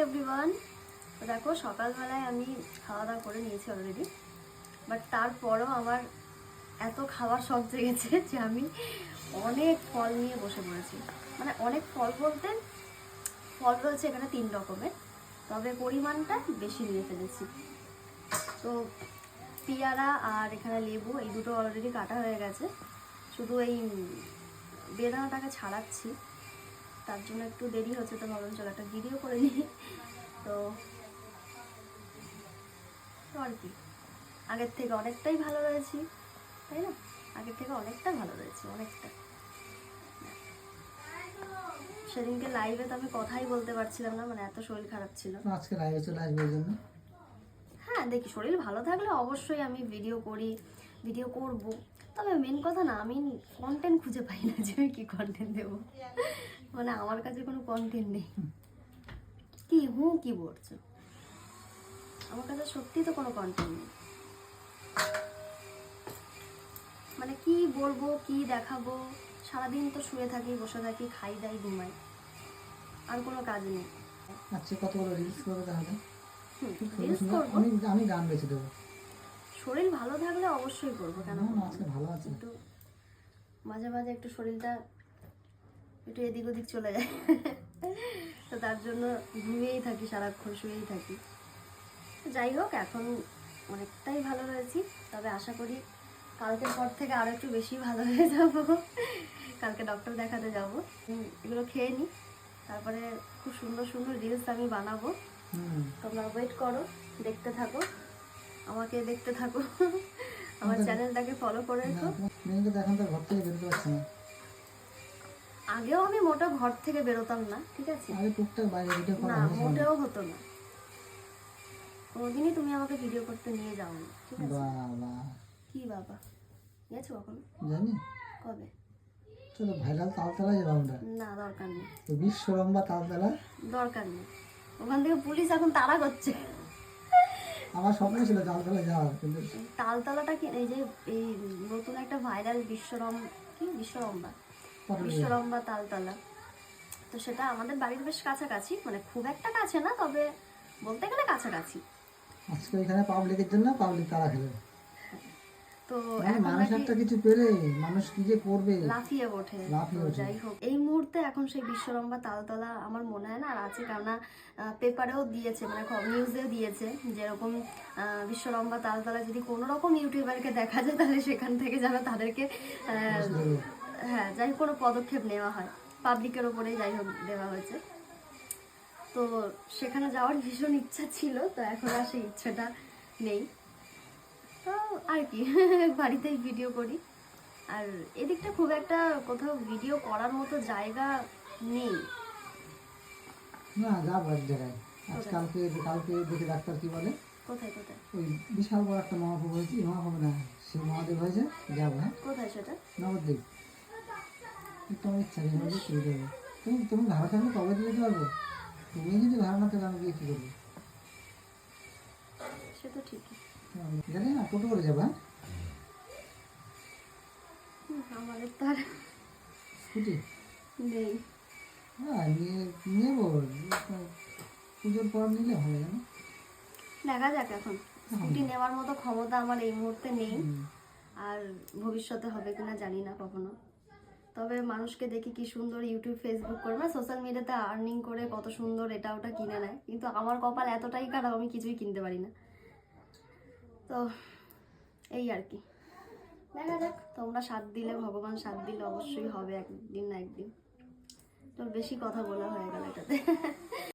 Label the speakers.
Speaker 1: Everyone. তো দেখো সকালবেলায় আমি খাওয়া দাওয়া করে নিয়েছি অলরেডি, বাট তারপরও আমার এত খাওয়ার শখ জেগেছে যে আমি অনেক ফল নিয়ে বসে পড়েছি। মানে অনেক ফল বলতে ফল রয়েছে এখানে 3 রকমের, তবে পরিমাণটা বেশি নিয়ে ফেলেছি। তো পেয়ারা আর এখানে লেবু, এই দুটো অলরেডি কাটা হয়ে গেছে, শুধু এই বেদানাটাকে ছাড়াচ্ছি, তার জন্য একটু দেরি হচ্ছে। তো ভাবলাম চলো একটা ভিডিও করে নিই। তো আর কি, আগের থেকে অনেকটাই ভালো রয়েছি, তাই না? আগের থেকে অনেকটা ভালো রয়েছে, অনেকটা। সেদিনকে লাইভে তো আমি কথাই বলতে পারছিলাম না, মানে এত শরীর খারাপ ছিল।
Speaker 2: আজকে লাইভে চলে আসবে এই জন্য।
Speaker 1: হ্যাঁ দেখি, শরীর ভালো থাকলে অবশ্যই আমি ভিডিও করব। তবে মেন কথা না, আমি কন্টেন্ট খুঁজে পাই না যে আমি কি কন্টেন্ট দেবো। মানে আমার কাছে কোনো কন্টেন্ট নেই। কি বলছো? আমার কাছে সত্যি তো কোনো কন্টেন্ট নেই। মানে কি বলবো, কি দেখাবো? সারাদিন তো শুয়ে থাকি, বসে থাকি, খাই দাই, ঘুমাই, আর কোনো কাজ নেই।
Speaker 2: আচ্ছা, কতগুলো রিলস করবে তাহলে?
Speaker 1: রিলস করবো,
Speaker 2: আমি গান বেছে দেবো।
Speaker 1: শরীর ভালো থাকলে অবশ্যই করবো, কেন?
Speaker 2: আজকে ভালো আছে,
Speaker 1: একটু মাঝে মাঝে একটু শরীরটা একটু এদিক ওদিক চলে যায়, তো তার জন্য ঘুমিয়েই থাকি, সারাক্ষণ শুয়েই থাকি। যাই হোক, এখন অনেকটাই ভালো রয়েছি, তবে আশা করি কালকের পর থেকে আরো একটু বেশি ভালো হয়ে যাব। কালকে ডক্টর দেখাতে যাব। এগুলো খেয়ে নিই, তারপরে খুব সুন্দর সুন্দর রিলস আমি বানাবো। তোমরা ওয়েট করো, দেখতে থাকো, আমাকে দেখতে থাকো, আমার চ্যানেলটাকে ফলো করে রেখো।
Speaker 2: মেয়েকে দেখেন তো ঘর থেকে বেরোতে পারছি না।
Speaker 1: আগেও আমি মোটেও ঘর থেকে বেরোতাম না, ঠিক আছে?
Speaker 2: আগে টুকটাক বাইরে ভিডিও করা
Speaker 1: না,
Speaker 2: হয়েছে।
Speaker 1: মোটেও হতো না। কোনোদিনই তুমি আমাকে ভিডিও করতে নিয়ে যাও না, ঠিক আছে?
Speaker 2: বাবা,
Speaker 1: কি বাবা? গেছো কখনো?
Speaker 2: জানি।
Speaker 1: কবে?
Speaker 2: চলো ভাইরাল তালতলা যাবো আমরা।
Speaker 1: না, দরকার নেই।
Speaker 2: বিশ্ব লম্বা তালতলা
Speaker 1: দরকার নেই, ওখান থেকে পুলিশ এখন তাড়া করছে।
Speaker 2: আমার স্বপ্ন ছিল তালতলা যাওয়ার, কিন্তু
Speaker 1: তালতলাটা কি, এই যে এই নতুন একটা ভাইরাল বিশ্বরম্বা তালতলা, তো সেটা আমাদের বাড়ির বেশ কাছাকাছি, মানে খুব একটা কাছে না, তবে বলতে গেলে কাছাকাছি।
Speaker 2: আজকে এখানে পাবলিকের জন্য পাবলিক তারা খেলে।
Speaker 1: তো
Speaker 2: মানুষ একটা কিছু পেলে মানুষ কি যে করবে,
Speaker 1: লাফিয়ে ওঠে। যাই হোক, এই মুহূর্তে এখন সেই বিশ্বরম্বা তালতলা আমার মনে হয় না আর আছে, কেননা পেপারেও দিয়েছে, মানে নিউজেও দিয়েছে, যেরকম বিশ্বরম্বা তালতলা যদি কোনো রকম ইউটিউবারকে দেখা যায়, তাহলে সেখান থেকে যেন তাদেরকে হ্যাঁ, যাই হোক কোনো পদক্ষেপ নেওয়া হয়, পাবলিকের ওপরেই যাই হোক দেওয়া হয়েছে। তো সেখানে যাওয়ার ভীষণ ইচ্ছা ছিল, তো এখন আর সেই ইচ্ছাটা নেই। তো আর কি, বাড়িতেই ভিডিও করি। আর এদিকটা খুব একটা কোথাও ভিডিও করার মতো জায়গা নেই।
Speaker 2: না যাবো এক জায়গায়। কালকে দেখে ডাক্তার কি বলে।
Speaker 1: কোথায় কোথায়?
Speaker 2: ওই বিশাল বড় একটা মহাপ্রভু হয়েছে, মহাপ্রভু না, সেই মহাদেব হয়েছে, যাবো। হ্যাঁ,
Speaker 1: কোথায় সেটা?
Speaker 2: নবদ্বীপ। তোমার ইচ্ছা নেই চলে যাবে। তুমি ভাড়া থাকলে কবে দিতে পারবো? তুমি যদি ভাড়া না থাকে আমি গিয়ে কী করবো?
Speaker 1: সে তো ঠিকই,
Speaker 2: জানি না, টোটো করে যাবো। হ্যাঁ,
Speaker 1: আমাদের তো আর
Speaker 2: স্কুটি
Speaker 1: নেই।
Speaker 2: হ্যাঁ নেবো, পুজোর পর নিলে ভালো জানো।
Speaker 1: দেখা যাক, এখন স্কুটি নেওয়ার মতো ক্ষমতা আমার এই মুহূর্তে নেই, আর ভবিষ্যতে হবে কিনা জানি না কখনো। তবে মানুষকে দেখি কি সুন্দর ইউটিউব ফেসবুক করে, মানে সোশ্যাল মিডিয়াতে আর্নিং করে কত সুন্দর এটা ওটা কিনে নেয়, কিন্তু আমার কপাল এতটাই খারাপ, আমি কিছুই কিনতে পারি না। তো এই আর কি, দেখা যাক। তোমরা সাথ দিলে, ভগবান সাথ দিলে অবশ্যই হবে একদিন না একদিন। তো বেশি কথা বলা হয়ে গেল এটাতে।